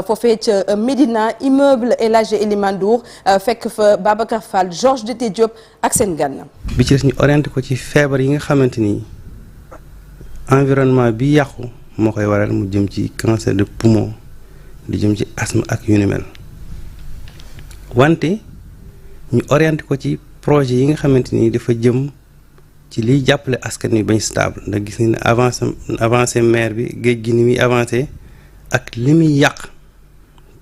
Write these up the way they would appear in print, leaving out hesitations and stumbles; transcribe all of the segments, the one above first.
foofee ca Médina immeuble El Hadji Elimane Ndour fekk fa Babacar Fall Georges Déthié Diop ak seen gan. bi ci des ñu orienté ko ci feebar yi nga xamante ni environnement bi yàqu moo koy waral mu jëm ci cancer de poumon di jëm ci asthme ak yu ni mel wante ñu orienté ko ci projet yi nga xamante ni dafa jëm ci liy jàppale askan wi bañ stable ndax gis ni ne avancé mer bi géej gi ni muy avancé ak li muy yàq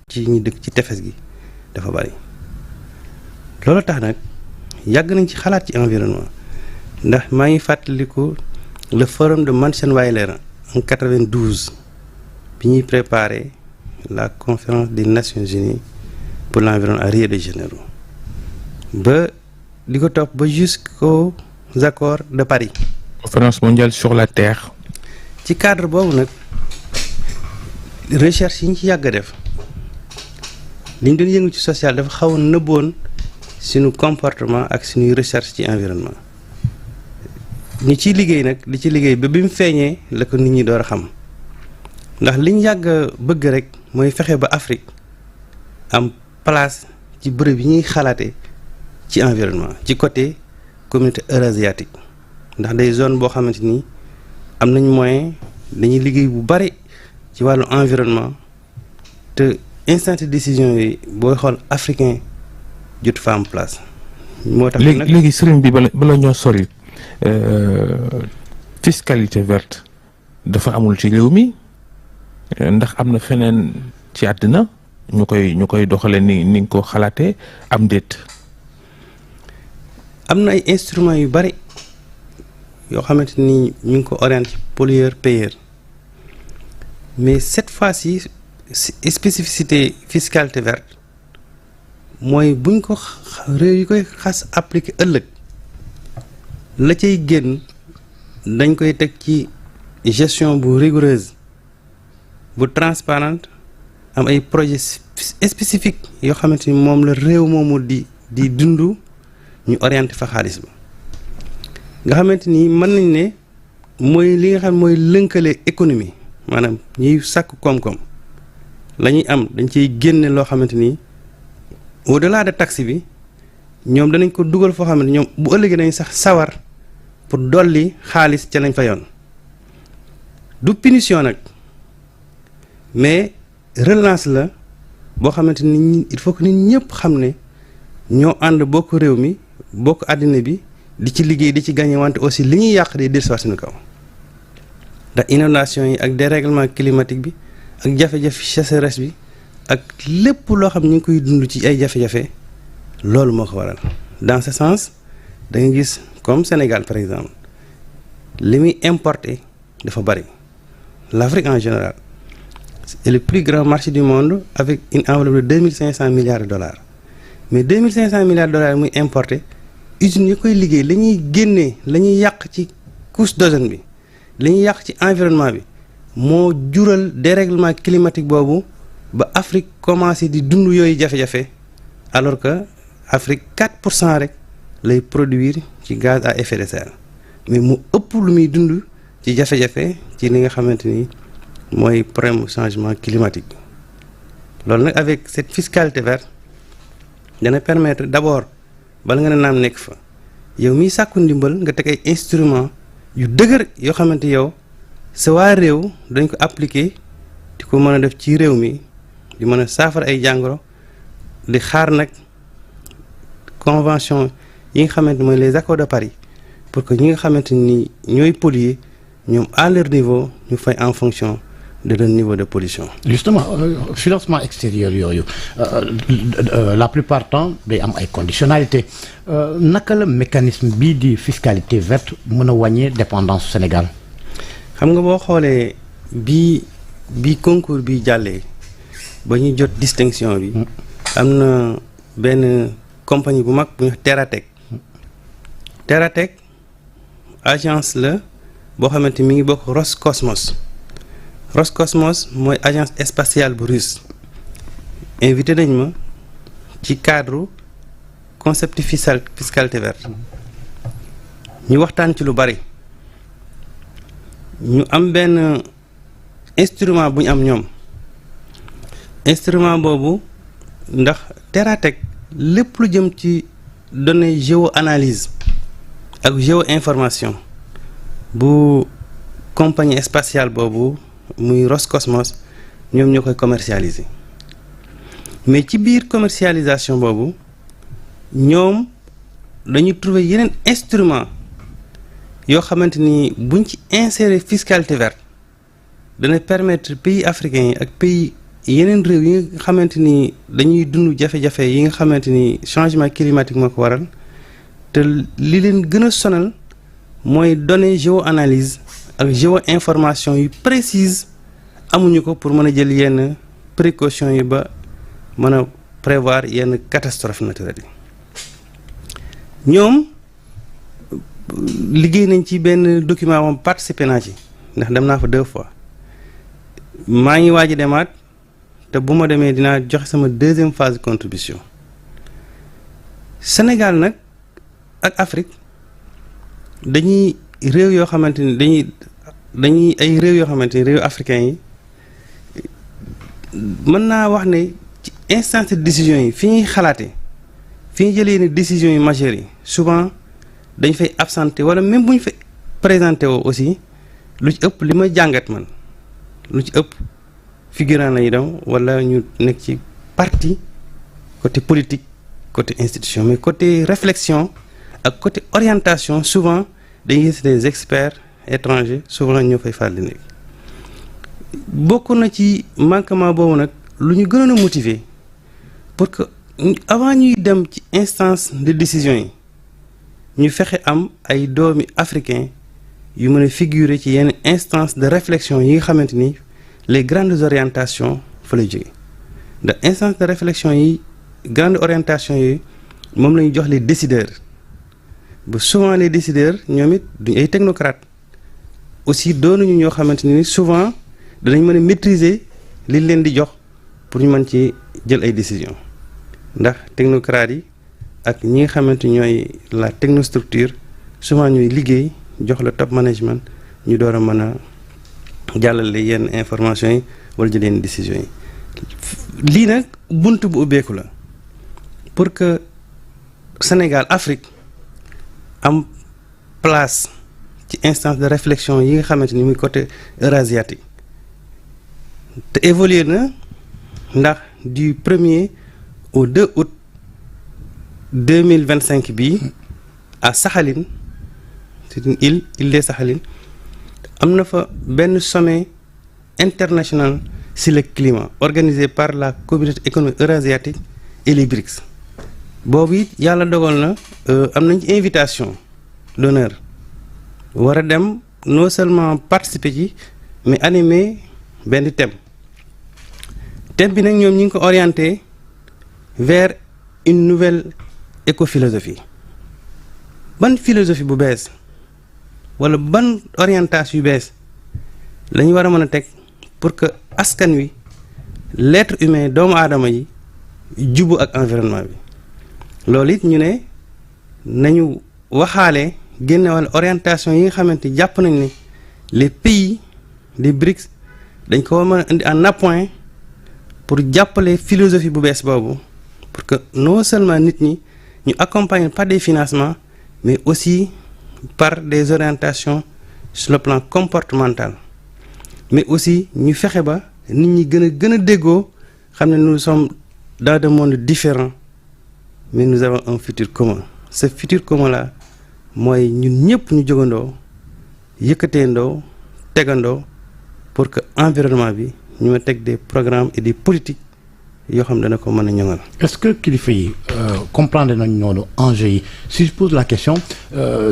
ci ñi dëkk ci tefes gi dafa bari loolu tax nag yàgg nañ ci xalaat ci environnement ndax maa ngi fàttaliku le forum de Manchester en 92 bi ñuy préparer la conférence des Nations Unies pour l'environnement à Rio de Janeiro ba di ko topp ba jusqu'aux accords de Paris. Conférence mondiale sur la terre. ci cadre boobu nag recherche yi ñu ci yàgg a def li ñu doon yëngu ci social dafa xaw a nëbboon suñu comportement ak suñuy recherche ci environnement ñu ciy liggéey nag di ci liggéey ba bi mu feeñee la ko nit ñi door a xam ndax liñ yàgg a bëgg rek mooy fexe ba Afrique am place ci bërëb yi ñuy xalaatee ci environnement ci côté communauté eurasiatique ndax day zone boo xamante ni am nañ moyen dañuy liggéey bu bari ci wàllu environnement te instant de décision yi booy xool africain jot fa am place. moo tax nag léegi sëriñ bi bala ñoo sori fiscalité verte dafa amul ci réew mi ndax am na feneen ci àddina ñu koy doxale ni nga ko xalaatee am déet. am na ay instruments yu bari yoo xamante ni ñu ngi ko orienté ci pollueur payeur mais cette fois-ci spécificité fiscalité verte mooy buñ ko réew yi koy xas appliqué ëllëg la cay génn dañ koy teg ci gestion bu rigoureuse bu transparente am ay projets spécifiques yoo xamante ni moom la réew moomu di dund ñu orienté fa xaalis ba nga xamante ni mën nañ ne mooy li nga xam mooy lënkale économie maanaam ñuy sàkk koom-koom la ñuy am dañ ciy génne loo xamante ni au-delà de taxe bi ñoom danañ ko dugal foo xamante ñoom bu ëllëgee dañ sax sawar pour dolli xaalis ca lañ fa yoon du punition nag mais relance la boo xamante ni il faut que nit ñëpp xam ne ñoo ànd bokk réew mi bokk àddina bi di ci liggéey di ci gagné wante aussi li ñuy yàq di dellusiwaat suñu kaw ndax inondation yi ak dérèglement climatique bi ak jafe-jafe sécheresse bi ak lépp loo xam ñu ngi koy dund ci ay jafe-jafe loolu moo ko waral dans ce sens da nga gis comme Sénégal par exemple li muy importé dafa bari l'Afrique en général est le plus grand marché du monde avec une enveloppe de 2500 milliards de dollars mais 2500 milliards de dollars muy importé usines yi koy liggéey la ñuy génnee la ñuy yàq ci couche d'ozone bi la ñuy yàq ci environnement bi moo jural dérèglement climatique boobu ba Afrique commencé di dund yooyu jafe-jafe alors que Afrique 4% rek lay produire ci gaz à effet de serre mais mu ëpp lu muy dund ci jafe-jafe ci li nga xamante ni mooy problème changement climatique loolu nag avec cette fiscalité verte dana permettre d'abord bala nga ne naam nekk fa yow miy sàkku ndimbal nga teg ay instruments yu dëgër yoo xamante yow sa waa réew dañ ko appliquer di ko mën a def ci réew mi di mën a saafara ay jàngoro di xaar nag convention yi nga xamante mooy les accords de Paris pour que ñi nga xamante ni ñooy polluer ñoom à leur niveau ñu fay en fonction de leur niveau de pollution. Justement financement extérieur yooyu la plupart du temps day am ay conditionnalité naka la mécanisme bii di fiscalité verte mën a wàññee dépendance Sénégal. xam nga boo xoolee bi concours bi jàllee ba ñu jot distinction bi am na benn compagnie bu mag bu ñu Terratec Terratec agence la boo xamante mi ngi bokk Roscosmos mooy agence spatiale bu russe invité nañ ma ci cadre concept fiscalité verte ñu waxtaan ci lu bari ñu am benn instrument bu ñu am ñoom instrument boobu ndax Terratech lépp lu jëm ci données géo-analyse ak géo-information bu compagnie spatiale boobu muy Roscosmos ñoom ñoo koy commercialiser mais ci biir commercialisation boobu ñoom dañu trouver yeneen instrument yoo xamante ni buñ ci insérer fiscalité verte dana permettre pays africains yi ak pays yeneen réew yi nga xamante ni dañuy dund jafe-jafe yi nga xamante ni changement climatique moo ko waral te li leen gën a sonal mooy données géo-analyse ak géo-information yu précise amuñu ko pour mën a jël yenn précautions yi ba mën a prévoir yenn catastrophe naturelle yi ñoom liggéey nañ ci benn document moom participé naa ci ndax dem naa fa 2 fois maa ngi waaj a demaat te bu ma demee dinaa joxe sama 2e phase de contribution Sénégal nag ak Afrique dañuy réew yoo xamante ni dañuy ay réew yoo xamante ni réew africain yi mën naa wax ne ci instance de décision yi fi ñuy xalaatee fi ñu jëlee ni décisions yi majeures yi souvent dañ fay absenté wala même bu ñu fa présenté woo aussi lu ci ëpp li ma jàngat man lu ci ëpp figurant lañu dem wala ñu nekk ci parti côté politique côté institution mais côté réflexion ak côté orientation souvent dañuy gis des experts étrangers souvent ñoo fay faral di nekk bokk na ci manquement boobu nag lu ñu gënoon a motiver pour que avant ñuy dem ci instance de décision yi ñu fexe am ay doomi africain yu mën a figurer ci yenn instance de réflexion yi nga xamante ni les grandes orientations fa lay jóge ndax instance de réflexion yi grandes orientations yi moom la ñu jox les décideurs ba souvent les décideurs ñoom it duñu ay technocrates aussi doonuñu ñoo xamante ni souvent danañ mën a maîtriser li leen di jox pour ñu mën ci jël ay décisions ndax technocrates yi ak ñi nga xamante ñooy la technostructure souvent ñuy liggéey jox la top management ñu door a mën a jàllale yenn information yi wala jël yenn décisions yi lii nag bunt bu ubbeeku la pour que Sénégal Afrique am place ci instance de réflexion yi nga xamante ni muy côté eurasiatique te évolué na ndax du 1er au 2 août 2025 bi à Sakhaline c'est une île des Sakhalines am na fa benn sommet international sur le climat organisé par la communauté économique eurasiatique et les BRICS boobu it yàlla dogal na am nañ ci invitation d'honneur war a dem non seulement participer ci mais animer benn thème bi nag ñoom ñi ngi ko orienté vers une nouvelle écophilosophie ban philosophie bu bees wala ban orientation yu bees la ñu war a mën a teg pour que askan wi l'être humain doomu aadama yi jubu ak environnement bi loolu it ñu ne nañu waxaale génne wala orientation yi nga xamante jàpp nañ ne les pays des BRICS dañ ko war a mën a indi en appoint pour jàppale philosophie bu bees boobu pour que non seulement nit ñi ñu accompagner par des financements mais aussi par des orientations sur le plan comportemental mais aussi ñu fexe ba nit ñi gën a déggoo xam ne nous sommes dans des mondes différents mais nous avons un futur commun ce futur commun là mooy ñun ñëpp ñu jógandoo yëkkateendoo tegandoo pour que environnement bi ñu ma teg des programmes et des politiques yoo xam ne dana ko mën a ñoŋal. est-ce que kilifa yi comprendre nañ noonu enjeu yi si je pose la question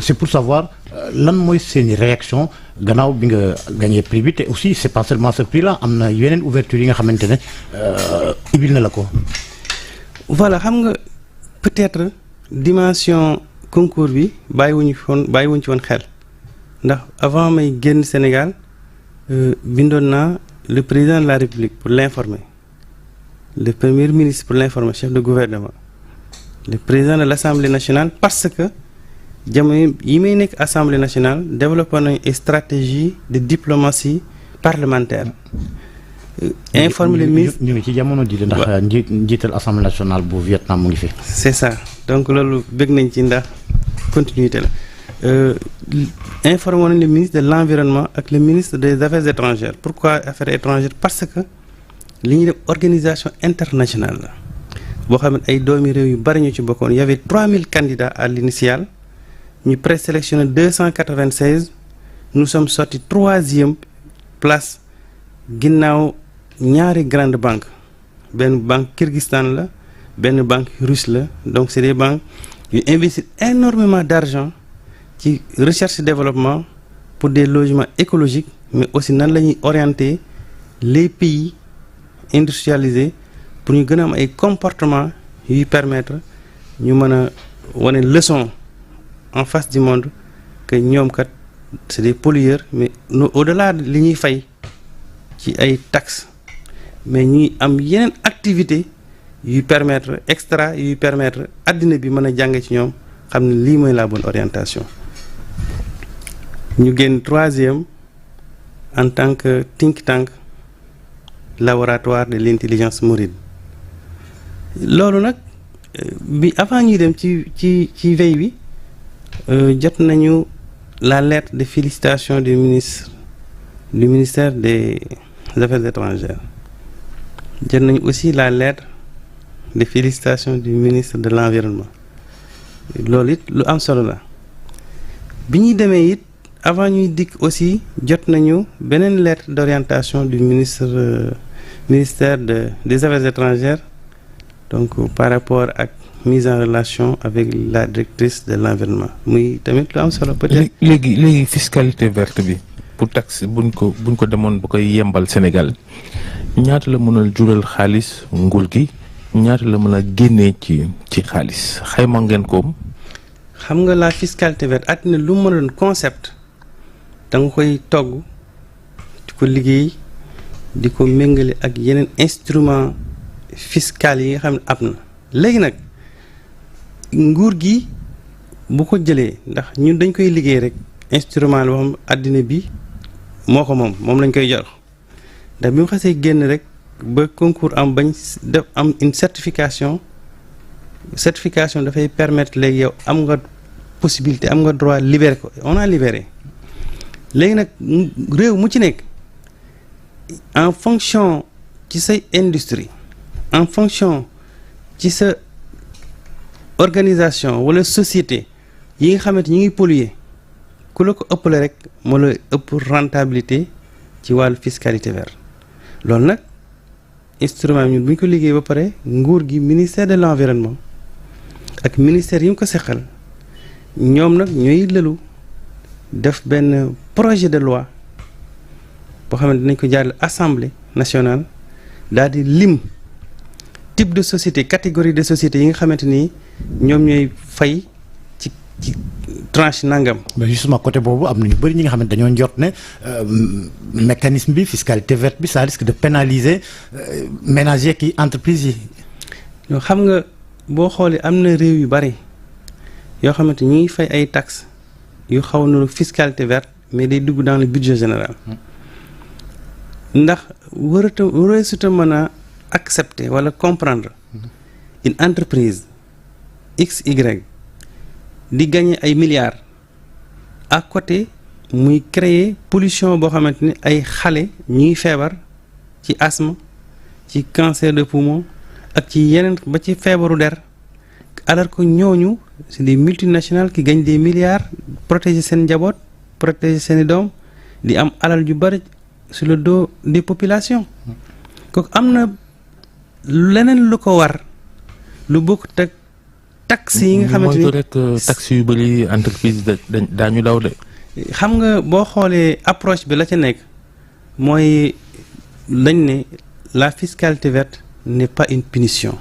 c'est pour savoir lan mooy seeni réaction gannaaw bi nga gagné prix bi te aussi c'est pas seulement ce prix là am na yeneen ouverture yi nga xamante ne ibil na la ko. voilà xam nga peut-être dimension concours bi bàyyiwuñu ci woon xel ndax avant may génn Sénégal bindoon naa le président de la République pour l'informer le premier ministre pour l'informer chef de gouvernement le président de l'Assemblée nationale parce que jamono yi may nekk Assemblée nationale développé nañu ay stratégie de diplomatie parlementaire informer les ministres. ñu ngi ci jamono ji ndax njiital assemblée nationale bu Vietnam mu ngi fi. c'est ça donc loolu bëgg nañ ci ndax continuité la informer nañ le ministre de l'environnement ak le ministre des affaires étrangères. Pourquoi affaires étrangères? Parce que li ñuy def organisation internationale la boo xam ne ay doomi réew yu bari ñu ci bokkoon. Il y avait 3000 candidats à l'initiale ñu présélectionné 296 nous sommes sortis 3e place ginnaaw ñaari grande banque benn banque Kyrgyzstan la benn banque russe la. Donc c'est des banques yu investir énormément d'argent ci recherche et développement pour des logements écologiques, mais aussi nan la ñuy orienter les pays industrialisés pour ñu gën a am ay comportements yuy permettre ñu mën a wane leçon en face du monde que ñoom kat c'est des pollueurs, mais au-delà de li ñuy fay ci ay taxes mais ñuy am yeneen activité yuy permettre extra yuy permettre àddina bi mën a jàng ci ñoom xam ne lii mooy la bonne orientation. ñu génn 3e en tant que think tank laboratoire de l'intelligence mouride. Loolu nag bi avant ñuy dem ci veille bi jot nañu la lettre de félicitations du ministère des affaires étrangères. Jot nañu aussi la lettre de félicitations du ministre de l'environnement. Loolu it lu am solo la. Bi ñuy demee it avant ñuy dikk aussi jot nañu beneen lettre d'orientation du ministère des affaires étrangères, donc par rapport ak mise en relation avec la directrice de l'environnement muy tamit lu am solo peut-être. léegi fiscalité verte bi pour taxe buñ ko demoon ba koy yembal Sénégal ñaata la mën a jural xaalis nguur gi ñaata la mën a génnee ci xaalis xayma ngeen koom. xam nga la fiscalité verte àddina lu mu doon concept da nga koy togg di ko liggéey di ko méngale ak yeneen instrument fiscal yi nga xam ne am na. léegi nag nguur gi bu ko jëlee ndax ñun dañ koy liggéey rek instrument la boo xam àddina bi moo ko moom lañ koy jox ndax bi mu xasee génn rek ba concours am bañ def am une certification dafay permettre léegi yow am nga possibilité am nga droit libérer ko. On a libéré léegi nag réew mu ci nekk en fonction ci say industrie en fonction ci sa organisation wala société yi nga xamante ñi ngi polluer ku la ko ëppale rek moo la ëpp rentabilité ci wàllu fiscalité verte. loolu nag instrument ñun bu ñu ko liggéey ba pare nguur gi ministère de l'environnement ak ministère yi mu ko seqal ñoom nag ñooy lëlu def benn projet de loi boo xamante dinañ ko jaarale assemblée nationale daal di lim type de société catégorie de société yi nga xamante ni ñoom ñooy fay ci tranche nangam. mais justement côté boobu am na ñu bëri ñi nga xamante dañoo njort ne mécanisme bi fiscalité verte bi ça risque de pénaliser ménager ki entreprise yi. yoo xam nga boo xoolee am na réew yu bari yoo xamante ñi ngi fay ay taxes yu xaw na fiscalité verte mais day dugg dans le budget général ndax warasuta mën a accepter wala comprendre une entreprise XY di gagner ay milliards à côté muy créer pollution boo xamante ni ay xale ñuy feebar ci asthme ci cancer de poumon ak ci yeneen ba ci feebaru der alors que ñooñu c'est des multinationales qui gagnent des milliards protéger seen njaboot protéger seeni doom di am alal ju bari sur le dos des populations kooku am na leneen lu ko war lu bokk teg taxes yi nga xamante ni rek taxes yu bëri entreprise daañu daw de. xam nga boo xoolee approche bi la ca nekk mooy dañ ne la fiscalité verte n'est pas une punition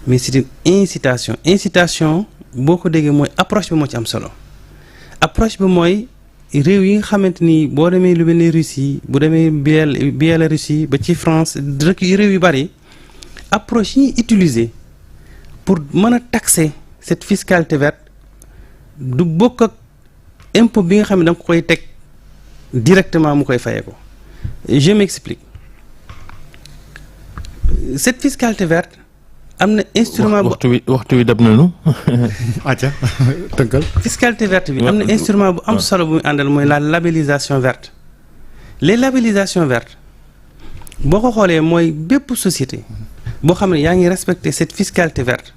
mais c'est une incitation boo ko déggee mooy approche bi moo ci am solo approche bi mooy réew yi nga xamante ni boo demee lu mel ni Russie bu demee Biélorussie ba ci France rek réew yu bari approche yi ñuy utiliser pour mën a taxer cette fiscalité verte du bokk ak impôt bi nga xam ne da nga koy teg directement mu koy fayee ko je m'explique cette fiscalité verte am na instrument waxtu wi dab nañu. acca tënkal. fiscalité verte bi am na instrument bu am solo bu muy àndal mooy la labellisation verte. les labellisations vertes boo ko xoolee mooy bépp société boo xam ne yaa ngi respecter cette fiscalité verte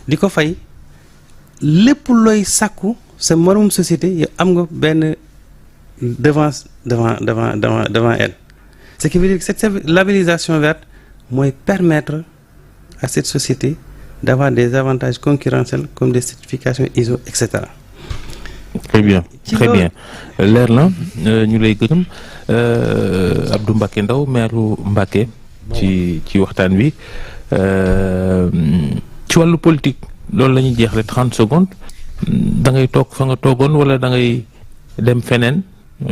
di ko fay lépp looy sàkku sa moroom société yow am nga benn devance devant elle. ce qui veut dire que cette labellisation verte mooy permettre à cette société d'avoir des avantages concurrentiels comme des certifications ISO et cetera. très bien leer na ñu lay gërëm Abdou Mbacké Ndao maire Mbacké ci waxtaan wi ci wàllu politique loolu la ñuy jeexle 30 secondes da ngay toog fa nga toogoon wala da ngay dem feneen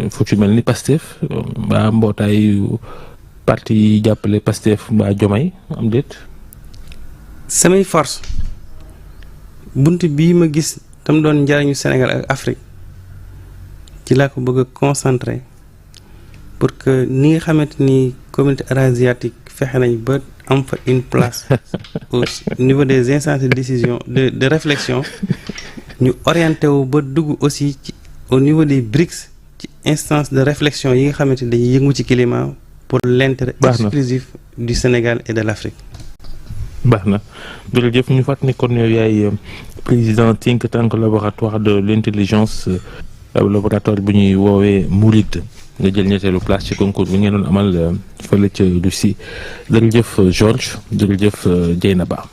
fu ci mel ni Pastef mbaa mbootaayu parti yi jàppale Pastef mbaa Diomaye am déet. samay force bunt bii ma gis tam doon njariñu Sénégal ak Afrique ci laa ko bëgg a concentrer pour que ni nga xamante ni communauté eurasiatique fexe nañ ba am fa une place au niveau des instances de décision de réflexion ñu orienté wu ba dugg aussi ci au niveau des BRICS ci instance de réflexion yi nga xamante ni dañuy yëngu ci climat pour l'intérêt exclusif du Sénégal et de l'Afrique. baax na jërëjëf ñu fàttali ni kon yow yaay président think tank laboratoire de l'intelligence laboratoire bu ñuy woowee Mouride nga jël ñetteelu place ci concours bi ngeen doon amal fële ca Russie jërëjëf Georges jërëjëf Dieynaba.